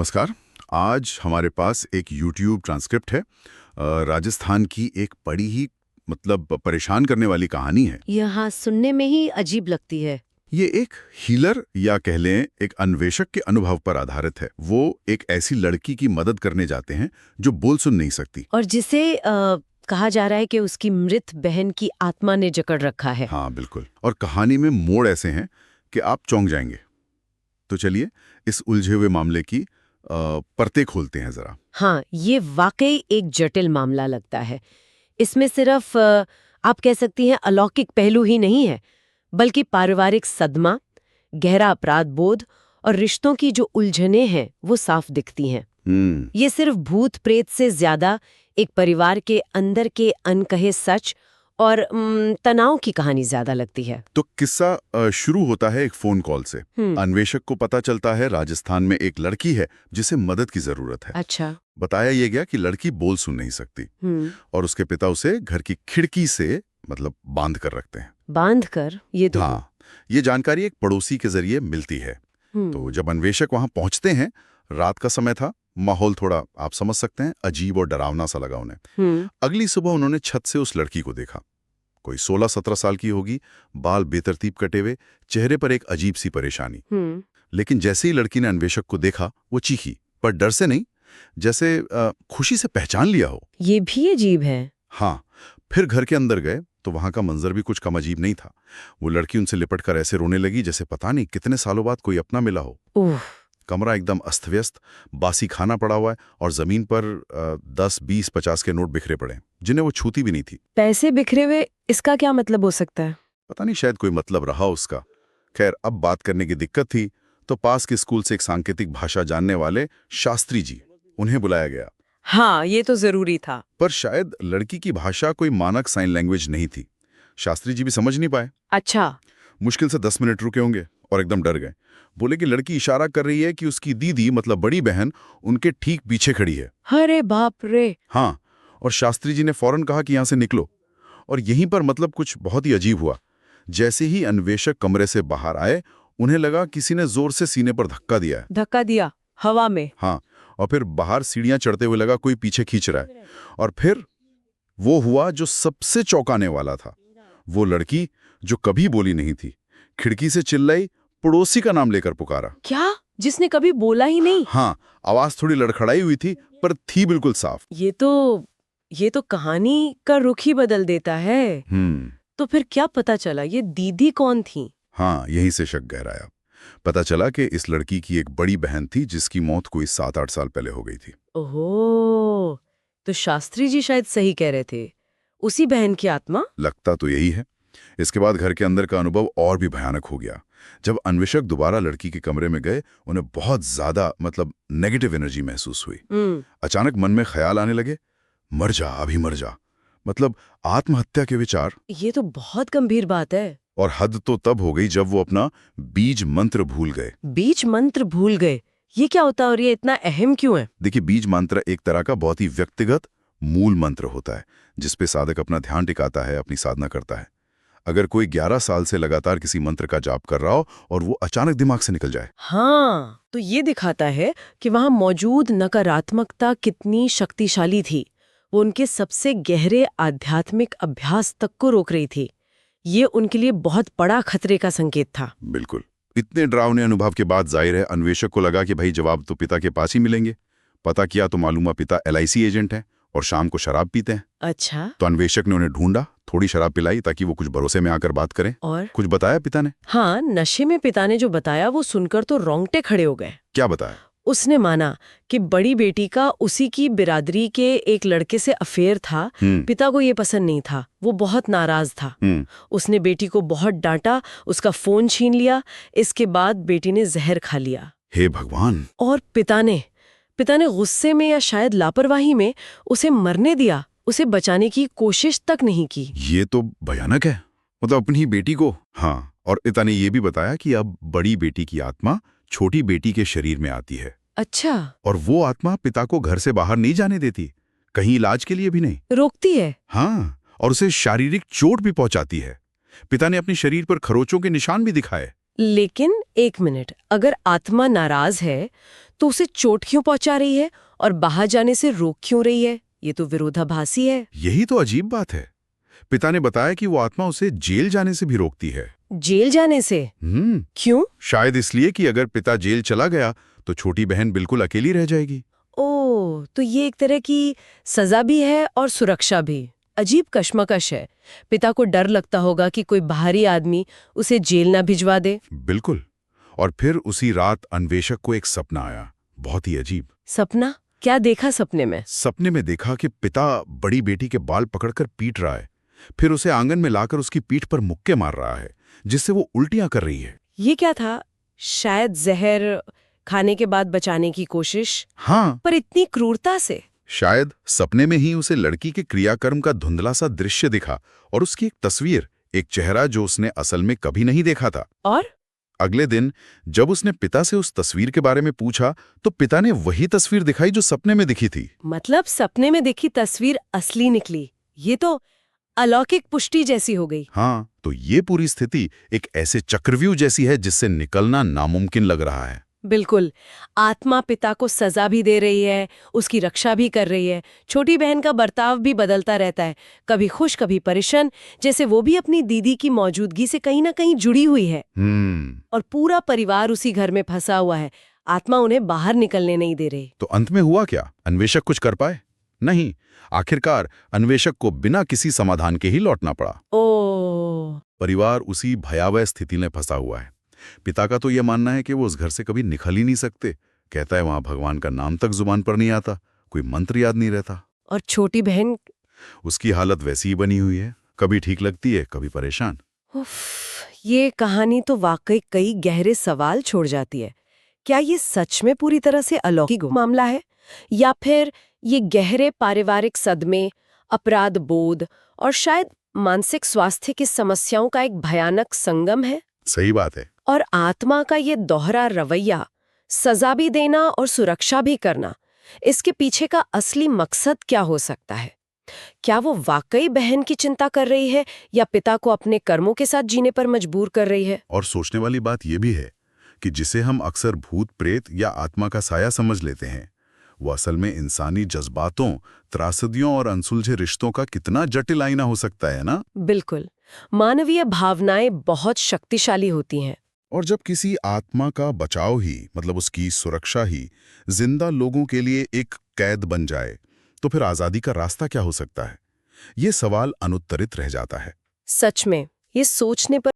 नमस्कार। आज हमारे पास एक YouTube ट्रांसक्रिप्ट है। राजस्थान की एक बड़ी ही परेशान करने वाली कहानी है। यहाँ सुनने में ही अजीब लगती है। ये एक हीलर या कह लें एक अन्वेषक के अनुभव पर आधारित है। वो एक ऐसी लड़की की मदद करने जाते हैं जो बोल सुन नहीं सकती और जिसे कहा जा रहा है कि उसकी मृत बहन की आत्मा ने जकड़ रखा है। हाँ बिल्कुल। और कहानी में मोड़ ऐसे हैं कि आप चौंक जाएंगे। तो चलिए इस उलझे हुए मामले की परतें खोलते हैं जरा। हाँ, ये वाकई एक जटिल मामला लगता है। इसमें सिर्फ आप कह सकती हैं अलौकिक पहलू ही नहीं है, बल्कि पारिवारिक सदमा, गहरा अपराध बोध और रिश्तों की जो उलझनें हैं वो साफ दिखती हैं। ये सिर्फ भूत प्रेत से ज्यादा एक परिवार के अंदर के अनकहे सच और तनाव की कहानी ज्यादा लगती है। तो किस्सा शुरू होता है एक फोन कॉल से। अन्वेषक को पता चलता है राजस्थान में एक लड़की है जिसे मदद की जरूरत है। अच्छा। बताया ये गया कि लड़की बोल सुन नहीं सकती और उसके पिता उसे घर की खिड़की से बांध कर रखते हैं। बांध कर? ये तो हाँ, ये जानकारी एक पड़ोसी के जरिए मिलती है। तो जब अन्वेषक वहां पहुंचते हैं, रात का समय था, माहौल थोड़ा आप समझ सकते हैं अजीब और डरावना सा लगा उन्हें। अगली सुबह उन्होंने छत से उस लड़की को देखा। कोई 16-17 साल की होगी, बाल बेतरतीब कटे हुए, चेहरे पर एक अजीब सी परेशानी। लेकिन जैसे ही लड़की ने अन्वेषक को देखा, वो चीखी, पर डर से नहीं, जैसे खुशी से पहचान लिया हो। ये भी अजीब है। हाँ, फिर घर के अंदर गए तो वहां का मंजर भी कुछ कम अजीब नहीं था। वो लड़की उनसे लिपटकर ऐसे रोने लगी जैसे पता नहीं कितने सालों बाद कोई अपना मिला हो। कमरा एकदम अस्त व्यस्त, बासी खाना पड़ा हुआ है और जमीन पर 10, 20, 50 के नोट बिखरे पड़े, जिन्हें वो छूती भी नहीं थी। पैसे बिखरे हुए, इसका क्या मतलब हो सकता है? पता नहीं, शायद कोई मतलब रहा उसका। खैर, अब बात करने की दिक्कत थी तो पास के स्कूल से एक सांकेतिक भाषा जानने वाले शास्त्री जी, उन्हें बुलाया गया। हाँ, ये तो जरूरी था। पर शायद लड़की की भाषा कोई मानक साइन लैंग्वेज नहीं थी। शास्त्री जी भी समझ नहीं पाए। अच्छा। मुश्किल से 10 मिनट रुके होंगे और एकदम डर गए। बोले कि लड़की इशारा कर रही है कि उसकी दीदी बड़ी बहन उनके ठीक पीछे खड़ी है। अरे बाप रे। हाँ, और शास्त्री जी ने फौरन कहा कि यहां से निकलो। और यहीं पर कुछ बहुत ही अजीब हुआ। जैसे ही अन्वेषक कमरे से बाहर आए, उन्हें लगा किसी ने जोर से सीने पर धक्का दिया है। धक्का दिया? हवा में? हाँ, और फिर बाहर सीढ़ियां चढ़ते हुए लगा कोई पीछे खींच रहा है। और फिर वो हुआ जो सबसे चौंकाने वाला था। वो लड़की जो कभी बोली नहीं थी, खिड़की से चिल्लाई, पड़ोसी का नाम लेकर पुकारा। क्या? जिसने कभी बोला ही नहीं? हाँ, आवाज थोड़ी लड़खड़ाई हुई थी पर थी बिल्कुल साफ। ये तो कहानी का रुख ही बदल देता है। तो फिर क्या पता चला, ये दीदी कौन थी? हाँ, यहीं से शक गहराया। पता चला कि इस लड़की की एक बड़ी बहन थी जिसकी मौत कोई 7-8 साल पहले हो गई थी। ओहो, तो शास्त्री जी शायद सही कह रहे थे, उसी बहन की आत्मा? लगता तो यही है। इसके बाद घर के अंदर का अनुभव और भी भयानक हो गया। जब अन्वेषक दोबारा लड़की के कमरे में गए, उन्हें बहुत ज्यादा नेगेटिव एनर्जी महसूस हुई। अचानक मन में ख्याल आने लगे, मर जा, अभी मर जा, आत्महत्या के विचार। ये तो बहुत गंभीर बात है। और हद तो तब हो गई जब वो अपना बीज मंत्र भूल गए। बीज मंत्र भूल गए? ये क्या होता है और ये इतना अहम क्यों है? देखिए, बीज मंत्र एक तरह का बहुत ही व्यक्तिगत मूल मंत्र होता है, जिसपे साधक अपना ध्यान टिकाता है, अपनी साधना करता है। अगर कोई 11 साल से लगातार किसी मंत्र का जाप कर रहा हो और वो अचानक दिमाग से निकल जाए। हाँ, तो ये दिखाता है कि वहां मौजूद नकारात्मकता कितनी शक्तिशाली थी। वो उनके सबसे गहरे आध्यात्मिक अभ्यास तक को रोक रही थी। ये उनके लिए बहुत बड़ा खतरे का संकेत था। बिल्कुल। इतने डरावने अनुभव के बाद जाहिर है अन्वेषक को लगा कि भाई जवाब तो पिता के पास ही मिलेंगे। पता किया तो मालूम हुआ पिता LIC एजेंट है और शाम को शराब पीते हैं। अच्छा। तो अन्वेषक ने उन्हें ढूंढा, थोड़ी शराब पिलाई ताकि वो कुछ भरोसे में आकर बात करें। और कुछ बताया पिता ने? हाँ, नशे में पिता ने जो बताया वो सुनकर तो रोंगटे खड़े हो गए। क्या बताया? उसने माना कि बड़ी बेटी का उसी की बिरादरी के एक लड़के से अफेयर था। पिता को ये पसंद नहीं था, वो बहुत नाराज था। उसने बेटी को बहुत डांटा, उसका फोन छीन लिया। इसके बाद बेटी ने जहर खा लिया। हे भगवान! और पिता ने गुस्से में या शायद लापरवाही में उसे मरने दिया, उसे बचाने की कोशिश तक नहीं की। ये तो भयानक है। अपनी बेटी को। हाँ, और पिता ने ये भी बताया कि अब बड़ी बेटी की आत्मा छोटी बेटी के शरीर में आती है। अच्छा। और वो आत्मा पिता को घर से बाहर नहीं जाने देती, कहीं इलाज के लिए भी नहीं। रोकती है? हाँ, और उसे शारीरिक चोट भी पहुंचाती है। पिता ने अपने शरीर पर खरोचों के निशान भी दिखाए। लेकिन एक मिनट, अगर आत्मा नाराज है तो उसे चोट क्यों पहुंचा रही है और बाहर जाने से रोक क्यों रही है? ये तो विरोधाभासी है। यही तो अजीब बात है। पिता ने बताया कि वो आत्मा उसे जेल जाने से भी रोकती है। जेल जाने से? क्यों? शायद इसलिए कि अगर पिता जेल चला गया तो छोटी बहन बिल्कुल अकेली रह जाएगी। ओह, तो ये एक तरह की सजा भी है और सुरक्षा भी। अजीब कश्मकश है। पिता को डर लगता होगा कि कोई बाहरी आदमी उसे जेल ना भिजवा दे। बिल्कुल। और फिर उसी रात अन्वेषक को एक सपना आया, बहुत ही अजीब। सपना? क्या देखा सपने में? सपने में देखा कि पिता बड़ी बेटी के बाल पकड़कर पीट रहा है, फिर उसे आंगन में लाकर उसकी पीठ पर मुक्के मार रहा है, जिससे वो उल्टियां कर रही है। ये क्या था? शायद जहर खाने के बाद बचाने की कोशिश? हाँ, पर इतनी क्रूरता से? शायद सपने में ही उसे लड़की के क्रियाकर्म का धुंधला सा दृश्य दिखा और उसकी एक तस्वीर, एक चेहरा जो उसने असल में कभी नहीं देखा था। और अगले दिन जब उसने पिता से उस तस्वीर के बारे में पूछा तो पिता ने वही तस्वीर दिखाई जो सपने में दिखी थी। मतलब सपने में देखी तस्वीर असली निकली। ये तो अलौकिक पुष्टि जैसी हो गई। हाँ, तो ये पूरी स्थिति एक ऐसे चक्रव्यूह जैसी है जिससे निकलना नामुमकिन लग रहा है। बिल्कुल। आत्मा पिता को सजा भी दे रही है, उसकी रक्षा भी कर रही है। छोटी बहन का बर्ताव भी बदलता रहता है, कभी खुश कभी परेशान, जैसे वो भी अपनी दीदी की मौजूदगी से कहीं ना कहीं जुड़ी हुई है। और पूरा परिवार उसी घर में फंसा हुआ है। आत्मा उन्हें बाहर निकलने नहीं दे रही। तो अंत में हुआ क्या? अन्वेषक कुछ कर पाए? नहीं। आखिरकार अन्वेषक को बिना किसी समाधान के ही लौटना पड़ा। ओह। परिवार उसी भयावह स्थिति में फंसा हुआ है। पिता का तो यह मानना है कि वो उस घर से कभी निकल ही नहीं सकते। कहता है वहां भगवान का नाम तक जुबान पर नहीं आता, कोई मंत्र याद नहीं रहता। और छोटी बहन? उसकी हालत वैसी ही बनी हुई है, कभी ठीक लगती है, कभी परेशान। उफ, ये कहानी तो वाकई कई गहरे सवाल छोड़ जाती है। क्या ये सच में पूरी तरह से अलौकिक मामला है, या फिर ये गहरे पारिवारिक सदमे, अपराध बोध और शायद मानसिक स्वास्थ्य की समस्याओं का एक भयानक संगम है? सही बात है। और आत्मा का ये दोहरा रवैया, सजा भी देना और सुरक्षा भी करना, इसके पीछे का असली मकसद क्या हो सकता है? क्या वो वाकई बहन की चिंता कर रही है या पिता को अपने कर्मों के साथ जीने पर मजबूर कर रही है? और सोचने वाली बात यह भी है कि जिसे हम अक्सर भूत प्रेत या आत्मा का साया समझ लेते हैं, वो असल में इंसानी जज्बातों, त्रासदियों और अनसुलझे रिश्तों का कितना जटिल आईना हो सकता है ना? बिल्कुल। मानवीय भावनाएं बहुत शक्तिशाली होती हैं। और जब किसी आत्मा का बचाव ही, मतलब उसकी सुरक्षा ही, जिंदा लोगों के लिए एक कैद बन जाए, तो फिर आजादी का रास्ता क्या हो सकता है? ये सवाल अनुत्तरित रह जाता है। सच में, ये सोचने पर